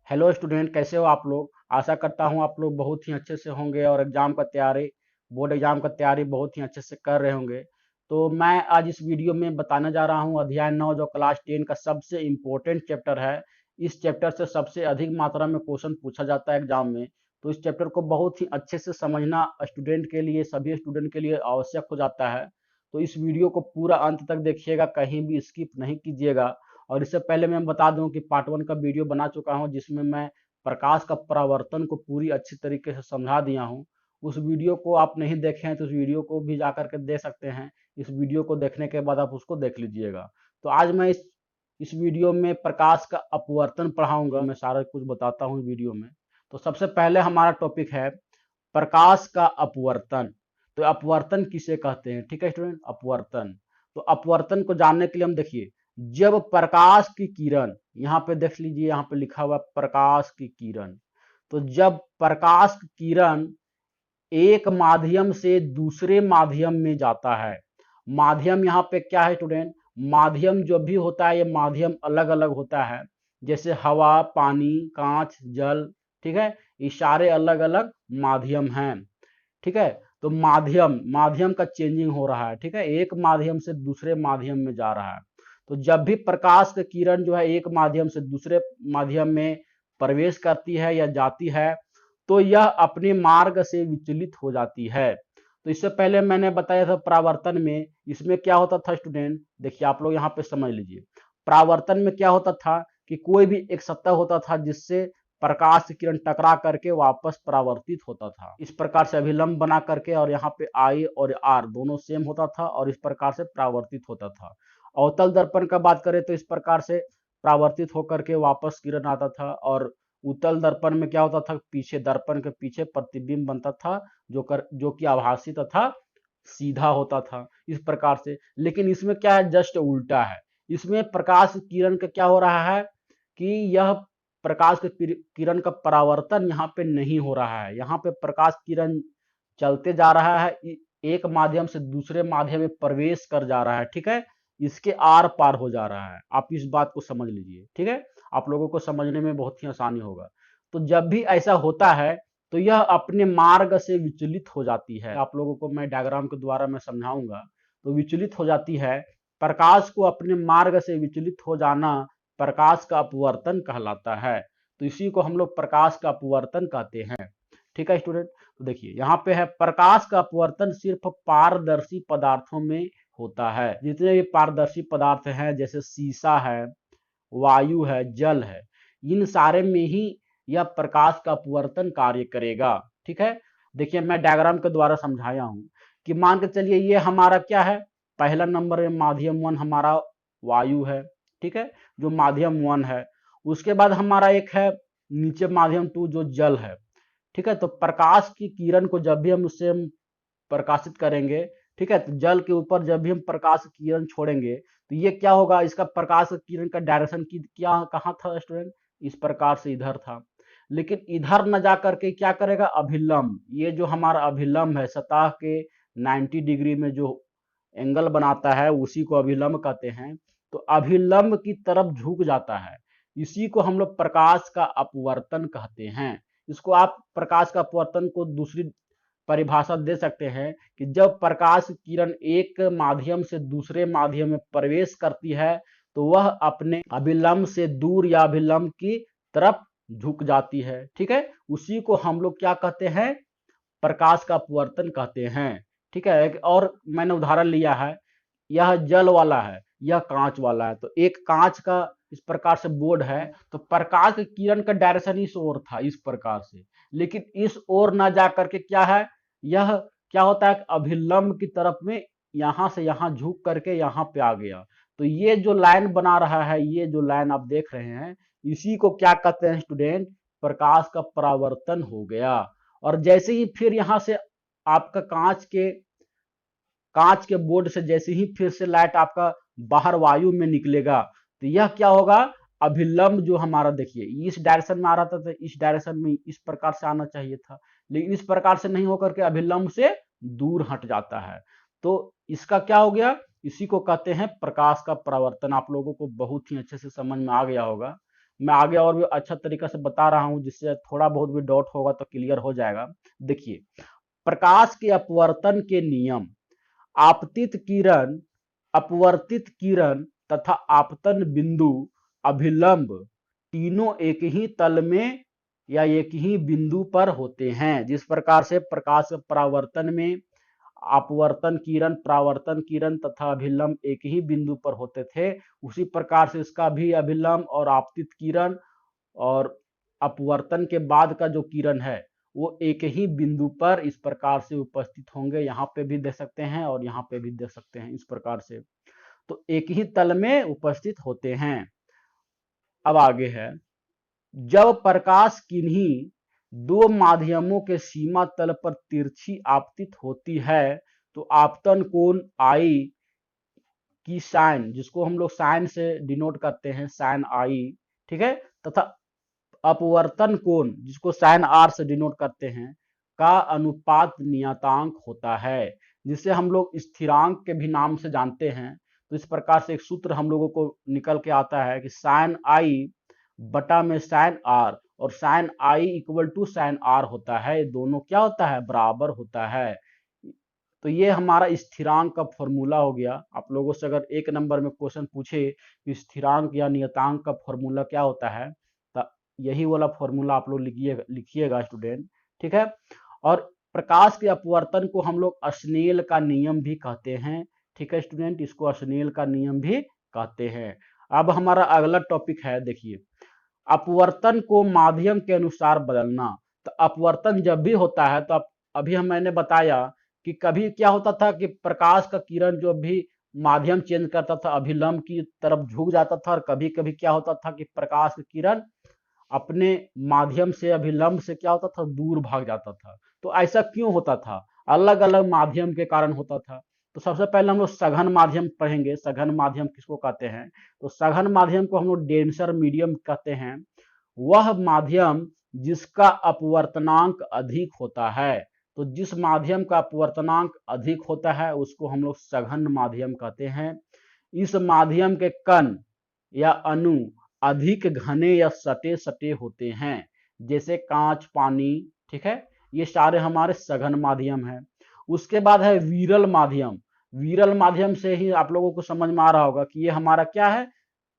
Hello student, कैसे हो आप लोग। आशा करता हूँ आप लोग बहुत ही अच्छे से होंगे और बोर्ड एग्जाम का तैयारी बहुत ही अच्छे से कर रहे होंगे। तो मैं आज इस वीडियो में बताने जा रहा हूँ अध्याय 9 जो क्लास 10 का सबसे इम्पोर्टेंट चैप्टर है। इस चैप्टर से सबसे अधिक मात्रा में क्वेश्चन पूछा जाता है एग्जाम में। तो इस चैप्टर को बहुत ही अच्छे से समझना स्टूडेंट के लिए, सभी स्टूडेंट के लिए आवश्यक हो जाता है। तो इस वीडियो को पूरा अंत तक देखिएगा, कहीं भी स्किप नहीं कीजिएगा। और इससे पहले मैं बता दूं कि पार्ट 1 का वीडियो बना चुका हूं जिसमें मैं प्रकाश का परावर्तन को पूरी अच्छी तरीके से समझा दिया हूं। उस वीडियो को आप नहीं देखे हैं तो उस वीडियो को भी जा करके देख सकते हैं। इस वीडियो को देखने के बाद आप उसको देख लीजिएगा। तो आज मैं इस वीडियो में प्रकाश का अपवर्तन पढ़ाऊंगा। मैं सारा कुछ बताता हूँ वीडियो में। तो सबसे पहले हमारा टॉपिक है प्रकाश का अपवर्तन। तो अपवर्तन किसे कहते हैं, ठीक है स्टूडेंट, अपवर्तन। तो अपवर्तन को जानने के लिए हम देखिए, जब प्रकाश की किरण, यहाँ पे देख लीजिए, यहाँ पे लिखा हुआ प्रकाश की किरण। तो जब प्रकाश की किरण एक माध्यम से दूसरे माध्यम में जाता है, माध्यम यहाँ पे क्या है स्टूडेंट, माध्यम जो भी होता है ये माध्यम अलग अलग होता है। जैसे हवा, पानी, कांच, जल, ठीक है, ये सारे अलग अलग माध्यम हैं। ठीक है, तो माध्यम माध्यम का चेंजिंग हो रहा है, ठीक है, एक माध्यम से दूसरे माध्यम में जा रहा है। तो जब भी प्रकाश की किरण जो है एक माध्यम से दूसरे माध्यम में प्रवेश करती है या जाती है, तो यह अपने मार्ग से विचलित हो जाती है। तो इससे पहले मैंने बताया था परावर्तन में, इसमें क्या होता था स्टूडेंट, देखिए आप लोग यहाँ पे समझ लीजिए। परावर्तन में क्या होता था कि कोई भी एक सतह होता था जिससे प्रकाश की किरण टकरा करके वापस परावर्तित होता था। इस प्रकार से अभिलंब बना करके, और यहाँ पे आई और आर दोनों सेम होता था और इस प्रकार से परावर्तित होता था। अवतल दर्पण का बात करें तो इस प्रकार से परावर्तित होकर के वापस किरण आता था। और उत्तल दर्पण में क्या होता था, पीछे दर्पण के पीछे प्रतिबिंब बनता था जो कि आभासी तथा सीधा होता था, इस प्रकार से। लेकिन इसमें क्या है, जस्ट उल्टा है। इसमें प्रकाश किरण का क्या हो रहा है कि यह प्रकाश के किरण का परावर्तन यहाँ पे नहीं हो रहा है। यहाँ पे प्रकाश किरण चलते जा रहा है, एक माध्यम से दूसरे माध्यम में प्रवेश कर जा रहा है, ठीक है, इसके आर पार हो जा रहा है। आप इस बात को समझ लीजिए, ठीक है, आप लोगों को समझने में बहुत ही आसानी होगा। तो जब भी ऐसा होता है तो यह अपने मार्ग से विचलित हो जाती है। आप लोगों को मैं डायग्राम के द्वारा मैं समझाऊंगा। तो विचलित हो जाती है, प्रकाश को अपने मार्ग से विचलित हो जाना प्रकाश का अपवर्तन कहलाता है। तो इसी को हम लोग प्रकाश का अपवर्तन कहते हैं, ठीक है स्टूडेंट। तो देखिए यहाँ पे है, प्रकाश का अपवर्तन सिर्फ पारदर्शी पदार्थों में होता है। जितने भी पारदर्शी पदार्थ हैं जैसे शीशा है, वायु है, जल है, इन सारे में ही यह प्रकाश का अपवर्तन कार्य करेगा, ठीक है। देखिए मैं डायग्राम के द्वारा समझाया हूं कि मान के चलिए ये हमारा क्या है, पहला नंबर में माध्यम 1 हमारा वायु है, ठीक है, जो माध्यम 1 है। उसके बाद हमारा एक है नीचे माध्यम 2 जो जल है, ठीक है। तो प्रकाश की किरण को जब भी हम उससे प्रकाशित करेंगे, ठीक है, तो जल के ऊपर जब भी हम प्रकाश की किरण छोड़ेंगे तो ये क्या होगा, इसका प्रकाश किरण का डायरेक्शन की क्या कहाँ था स्टूडेंट, इस प्रकार से इधर था। लेकिन इधर न जा करके क्या करेगा, अभिलंब, ये जो हमारा अभिलंब है सतह के 90 डिग्री में जो एंगल बनाता है उसी को अभिलंब कहते हैं। तो अभिलंब की तरफ झुक जाता है, इसी को हम लोग प्रकाश का अपवर्तन कहते हैं। इसको आप प्रकाश का अपवर्तन को दूसरी परिभाषा दे सकते हैं कि जब प्रकाश किरण एक माध्यम से दूसरे माध्यम में प्रवेश करती है तो वह अपने अभिलंब से दूर या अभिलंब की तरफ झुक जाती है, ठीक है। उसी को हम लोग क्या कहते हैं, प्रकाश का अपवर्तन कहते हैं, ठीक है। एक और मैंने उदाहरण लिया है, यह जल वाला है, यह कांच वाला है। तो एक कांच का इस प्रकार से बोर्ड है, तो प्रकाश की किरण का डायरेक्शन इस ओर था, इस प्रकार से। लेकिन इस ओर ना जा करके क्या है, यह क्या होता है, अभिलंब की तरफ में यहां से यहां झुक करके यहां पे आ गया। तो ये जो लाइन बना रहा है, ये जो लाइन आप देख रहे हैं, इसी को क्या कहते हैं स्टूडेंट, प्रकाश का परावर्तन हो गया। और जैसे ही फिर यहां से आपका कांच के बोर्ड से जैसे ही फिर से लाइट आपका बाहर वायु में निकलेगा तो यह क्या होगा, अभिलंब जो हमारा देखिए इस डायरेक्शन में आ रहा था तो इस डायरेक्शन में इस प्रकार से आना चाहिए था, लेकिन इस प्रकार से नहीं होकर के अभिलंब से दूर हट जाता है। तो इसका क्या हो गया, इसी को कहते हैं प्रकाश का परावर्तन। आप लोगों को बहुत ही अच्छे से समझ में आ गया होगा। मैं आगे और भी अच्छा तरीका से बता रहा हूं, जिससे थोड़ा बहुत भी डाउट होगा तो क्लियर हो जाएगा। देखिए, प्रकाश के अपवर्तन के नियम, आपतित किरण, अपवर्तित किरण तथा आपतन बिंदु, अभिलंब, तीनों एक ही तल में या एक ही बिंदु पर होते हैं। जिस प्रकार से प्रकाश परावर्तन में अपवर्तन किरण, परावर्तन किरण तथा अभिलंब एक ही बिंदु पर होते थे, उसी प्रकार से इसका भी अभिलंब और आपतित किरण और अपवर्तन के बाद का जो किरण है वो एक ही बिंदु पर इस प्रकार से उपस्थित होंगे। यहाँ पे भी देख सकते हैं और यहाँ पे भी देख सकते हैं, इस प्रकार से तो एक ही तल में उपस्थित होते हैं। अब आगे है, जब प्रकाश किन्हीं दो माध्यमों के सीमा तल पर तिरछी आपतित होती है तो आपतन कोण आई की साइन, जिसको हम लोग साइन से डिनोट करते हैं, साइन आई, ठीक है, तथा अपवर्तन कोण, जिसको साइन आर से डिनोट करते हैं, का अनुपात नियतांक होता है, जिसे हम लोग स्थिरांक के भी नाम से जानते हैं। तो इस प्रकार से एक सूत्र हम लोगों को निकल के आता है कि साइन आई बटा में साइन आर, और sine i equal to sine r होता है, ये दोनों क्या होता है, बराबर होता है। तो ये हमारा स्थिरांक का फॉर्मूला हो गया। आप लोगों से अगर एक नंबर में क्वेश्चन पूछे कि स्थिरांक या नियतांक का फॉर्मूला क्या होता है, तो यही वाला फॉर्मूला आप लोग लिखिएगा स्टूडेंट, ठीक है। और प्रकाश के अपवर्तन को हम लोग स्नेल का नियम भी कहते हैं, ठीक है स्टूडेंट, इसको स्नेल का नियम भी कहते हैं। अब हमारा अगला टॉपिक है, देखिए, अपवर्तन को माध्यम के अनुसार बदलना। तो अपवर्तन जब भी होता है तो अभी मैंने बताया कि कभी क्या होता था कि प्रकाश का किरण जो भी माध्यम चेंज करता था, अभिलंब की तरफ झुक जाता था, और कभी कभी क्या होता था कि प्रकाश का किरण अपने माध्यम से, अभिलंब से क्या होता था, दूर भाग जाता था। तो ऐसा क्यों होता था, अलग अलग माध्यम के कारण होता था। तो सबसे पहले हम लोग सघन माध्यम पढ़ेंगे। सघन माध्यम किसको कहते हैं, तो सघन माध्यम को हम लोग डेंसर मीडियम कहते हैं। वह माध्यम जिसका अपवर्तनांक अधिक होता है, तो जिस माध्यम का अपवर्तनांक अधिक होता है उसको हम लोग सघन माध्यम कहते हैं। इस माध्यम के कण या अणु अधिक घने या सटे सटे होते हैं, जैसे कांच, पानी, ठीक है, ये सारे हमारे सघन माध्यम है। उसके बाद है विरल माध्यम। विरल माध्यम से ही आप लोगों को समझ में आ रहा होगा कि ये हमारा क्या है,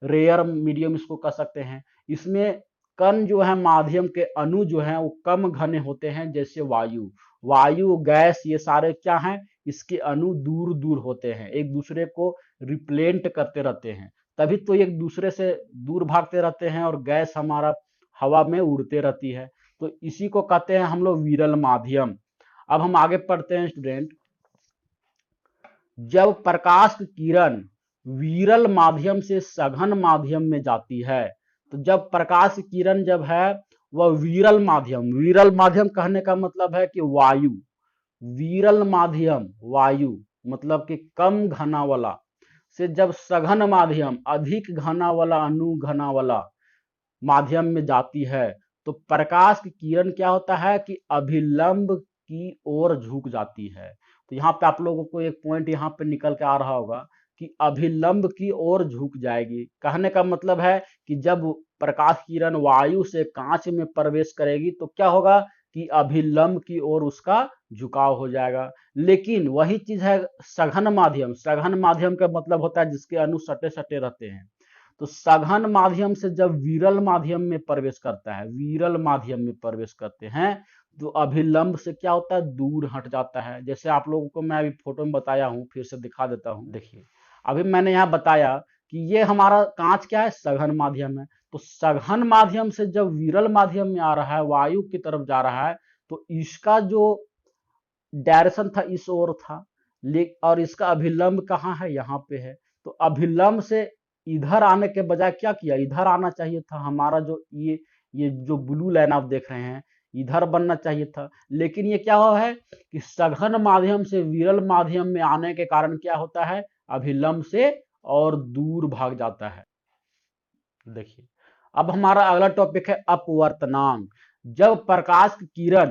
रेयर मीडियम इसको कह सकते हैं। इसमें कण जो है, माध्यम के अणु जो है वो कम घने होते हैं, जैसे वायु, वायु, गैस, ये सारे क्या हैं, इसके अणु दूर दूर होते हैं, एक दूसरे को रिप्लेंट करते रहते हैं, तभी तो एक दूसरे से दूर भागते रहते हैं और गैस हमारा हवा में उड़ते रहती है। तो इसी को कहते हैं हम लोग विरल माध्यम। अब हम आगे पढ़ते हैं स्टूडेंट। जब प्रकाश की किरण विरल माध्यम से सघन माध्यम में जाती है, तो जब प्रकाश की किरण जब है वह विरल माध्यम, विरल माध्यम कहने का मतलब है कि वायु, विरल माध्यम वायु मतलब कि कम घना वाला से जब सघन माध्यम, अधिक घना वाला, अणु घना वाला माध्यम में जाती है, तो प्रकाश की किरण क्या होता है कि अभिलंब की ओर झुक जाती है। तो यहाँ पे आप लोगों को एक पॉइंट यहाँ पे निकल के आ रहा होगा कि अभिलंब की ओर झुक जाएगी। कहने का मतलब है कि जब प्रकाश किरण वायु से कांच में प्रवेश करेगी तो क्या होगा कि अभिलंब की ओर उसका झुकाव हो जाएगा। लेकिन वही चीज है सघन माध्यम। सघन माध्यम का मतलब होता है जिसके अणु सटे सटे रहते हैं। तो सघन माध्यम से जब विरल माध्यम में प्रवेश करता है, विरल माध्यम में प्रवेश करते हैं, तो अभिलंब से क्या होता है, दूर हट जाता है। जैसे आप लोगों को मैं अभी फोटो में बताया हूं, फिर से दिखा देता हूं। देखिए, अभी मैंने यहाँ बताया कि ये हमारा कांच क्या है, सघन माध्यम है। तो सघन माध्यम से जब विरल माध्यम में आ रहा है, वायु की तरफ जा रहा है, तो इसका जो डायरेक्शन था इस ओर था, और इसका अभिलंब कहाँ है, यहाँ पे है। तो अभिलंब से इधर आने के बजाय क्या किया, इधर आना चाहिए था। हमारा जो ये जो ब्लू लाइन आप देख रहे हैं, इधर बनना चाहिए था। लेकिन ये क्या हुआ है कि सघन माध्यम से विरल माध्यम में आने के कारण क्या होता है, अभिलंब से और दूर भाग जाता है। देखिए, अब हमारा अगला टॉपिक है अपवर्तनांक। जब प्रकाश की किरण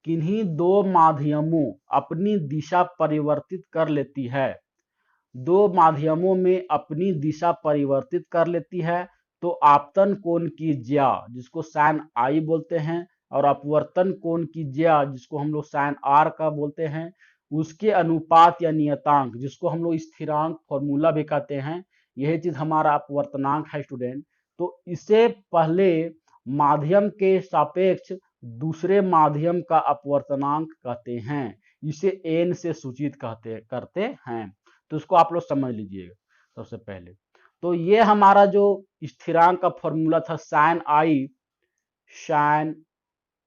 किन्हीं दो माध्यमों अपनी दिशा परिवर्तित कर लेती है, दो माध्यमों में अपनी दिशा परिवर्तित कर लेती है, तो आपतन कोण की ज्या जिसको साइन आई बोलते हैं और अपवर्तन कोण की ज्या जिसको हम लोग साइन आर का बोलते हैं, उसके अनुपात या नियतांक जिसको हम लोग स्थिरांक फॉर्मूला भी कहते हैं, यही चीज हमारा अपवर्तनांक है स्टूडेंट। तो इसे पहले माध्यम के सापेक्ष दूसरे माध्यम का अपवर्तनांक कहते हैं, इसे एन से सूचित करते हैं। तो इसको आप लोग समझ लीजिएगा सबसे पहले। तो ये हमारा जो स्थिरांक का फॉर्मूला था साइन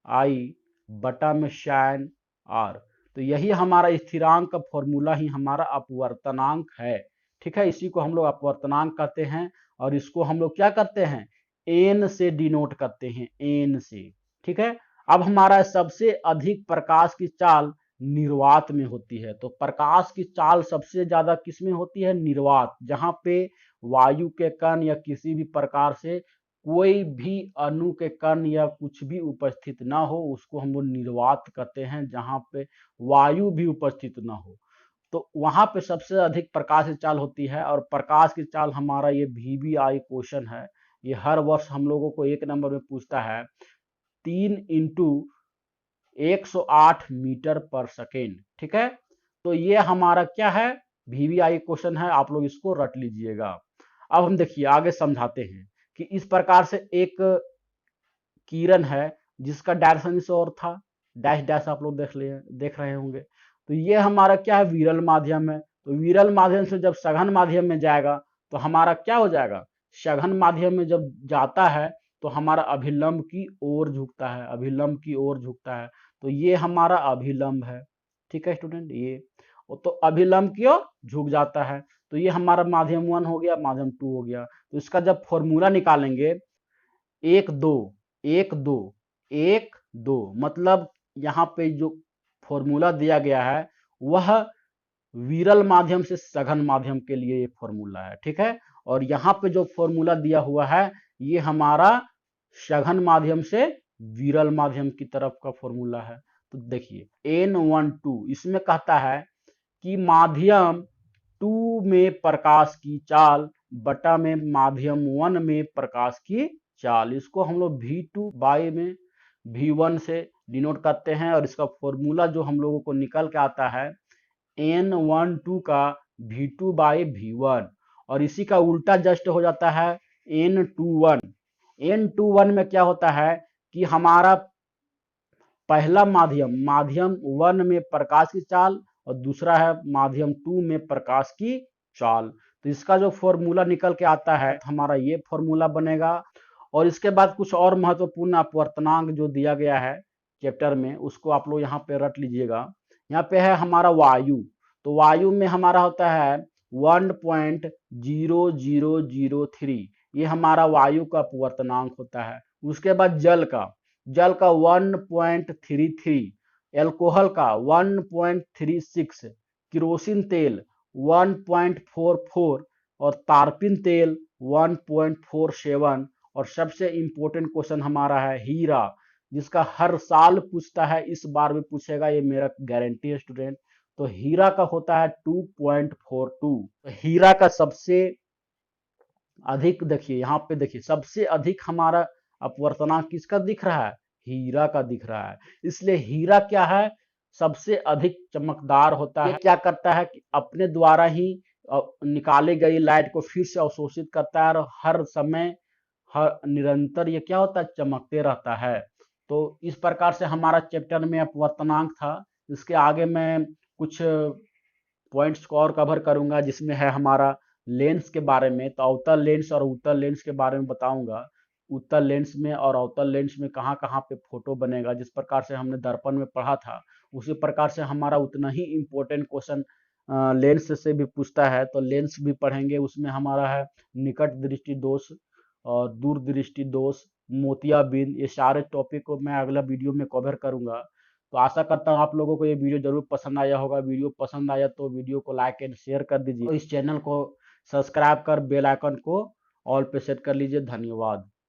आई बटा में साइन आर, तो यही हमारा स्थिरांक का फॉर्मूला ही हमारा अपवर्तनांक है। ठीक है, इसी को हम लोग अपवर्तनांक कहते हैं और इसको हम लोग क्या करते हैं, एन से डिनोट करते हैं, एन से। ठीक है, अब हमारा सबसे अधिक प्रकाश की चाल निर्वात में होती है। तो प्रकाश की चाल सबसे ज्यादा किस में होती है, निर्वात, जहां पे वायु के कण या किसी भी प्रकार से कोई भी अणु के कण या कुछ भी उपस्थित ना हो, उसको हम लोग निर्वात कहते हैं, जहां पे वायु भी उपस्थित ना हो। तो वहां पे सबसे अधिक प्रकाश की चाल होती है। और प्रकाश की चाल हमारा ये VBI क्वेश्चन है, ये हर वर्ष हम लोगों को 1 नंबर में पूछता है, 3 इंटू 108 मीटर पर सेकेंड। ठीक है, तो ये हमारा क्या है, VBI क्वेश्चन है, आप लोग इसको रट लीजिएगा। अब हम देखिए आगे समझाते हैं कि इस प्रकार से एक किरण है जिसका डायरेक्शन इस ओर था, डैश डैश आप लोग देख रहे होंगे। तो ये हमारा क्या है, विरल माध्यम है। तो विरल माध्यम से जब सघन माध्यम में जाएगा तो हमारा क्या हो जाएगा, सघन माध्यम में जब जाता है तो हमारा अभिलंब की ओर झुकता है, अभिलंब की ओर झुकता है। तो ये हमारा अभिलंब है। ठीक है स्टूडेंट, ये तो अभिलंब की ओर झुक जाता है। तो ये हमारा माध्यम 1 हो गया, माध्यम 2 हो गया। तो इसका जब फॉर्मूला निकालेंगे, 1 2 मतलब यहाँ पे जो फॉर्मूला दिया गया है वह विरल माध्यम से सघन माध्यम के लिए ये फॉर्मूला है। ठीक है, और यहाँ पे जो फॉर्मूला दिया हुआ है ये हमारा सघन माध्यम से विरल माध्यम की तरफ का फॉर्मूला है। तो देखिए N12 इसमें कहता है कि माध्यम 2 में प्रकाश की चाल बटा में माध्यम 1 में प्रकाश की चाल, इसको हम लोग V2 बाई में V1 से डिनोट करते हैं। और इसका फॉर्मूला जो हम लोगों को निकल के आता है N12 का V2 बाई V1, और इसी का उल्टा जस्ट हो जाता है N21। N21 में क्या होता है कि हमारा पहला माध्यम 1 में प्रकाश की चाल और दूसरा है माध्यम 2 में प्रकाश की चाल। तो इसका जो फॉर्मूला निकल के आता है हमारा ये फॉर्मूला बनेगा। और इसके बाद कुछ और महत्वपूर्ण अपवर्तनांक जो दिया गया है चैप्टर में, उसको आप लोग यहाँ पे रट लीजिएगा। यहाँ पे है हमारा वायु, तो वायु में हमारा होता है 1.0003, ये हमारा वायु का अपवर्तनांक होता है। उसके बाद जल का 1.33, एल्कोहल का 1.36, किरोसिन तेल 1.44 और तारपीन तेल 1.47। और सबसे इंपॉर्टेंट क्वेश्चन हमारा है हीरा, जिसका हर साल पूछता है, इस बार भी पूछेगा, ये मेरा गारंटी है स्टूडेंट। तो हीरा का होता है 2.42। तो हीरा का सबसे अधिक देखिए, यहाँ पे देखिए सबसे अधिक हमारा अपवर्तनांक किसका दिख रहा है, हीरा का दिख रहा है। इसलिए हीरा क्या है, सबसे अधिक चमकदार होता है। ये क्या करता है कि अपने द्वारा ही निकाली गई लाइट को फिर से अवशोषित करता है और हर समय हर निरंतर ये क्या होता है, चमकते रहता है। तो इस प्रकार से हमारा चैप्टर में अपवर्तनांक था। इसके आगे मैं कुछ पॉइंट्स को और कवर करूंगा, जिसमें है हमारा लेंस के बारे में। तो अवतल लेंस और उत्तल लेंस के बारे में बताऊंगा, उत्तल लेंस में और अवतल लेंस में कहाँ कहाँ पे फोटो बनेगा। जिस प्रकार से हमने दर्पण में पढ़ा था उसी प्रकार से हमारा उतना ही इम्पोर्टेंट क्वेश्चन लेंस से भी पूछता है। तो लेंस भी पढ़ेंगे, उसमें हमारा है निकट दृष्टि दोष और दूर दृष्टि दोष, मोतियाबिंद, ये सारे टॉपिक को मैं अगला वीडियो में कवर करूंगा। तो आशा करता हूँ आप लोगों को ये वीडियो जरूर पसंद आया होगा। वीडियो पसंद आया तो वीडियो को लाइक एंड शेयर कर दीजिए और इस चैनल को सब्सक्राइब कर बेल आइकन को ऑल पे सेट कर लीजिए। धन्यवाद।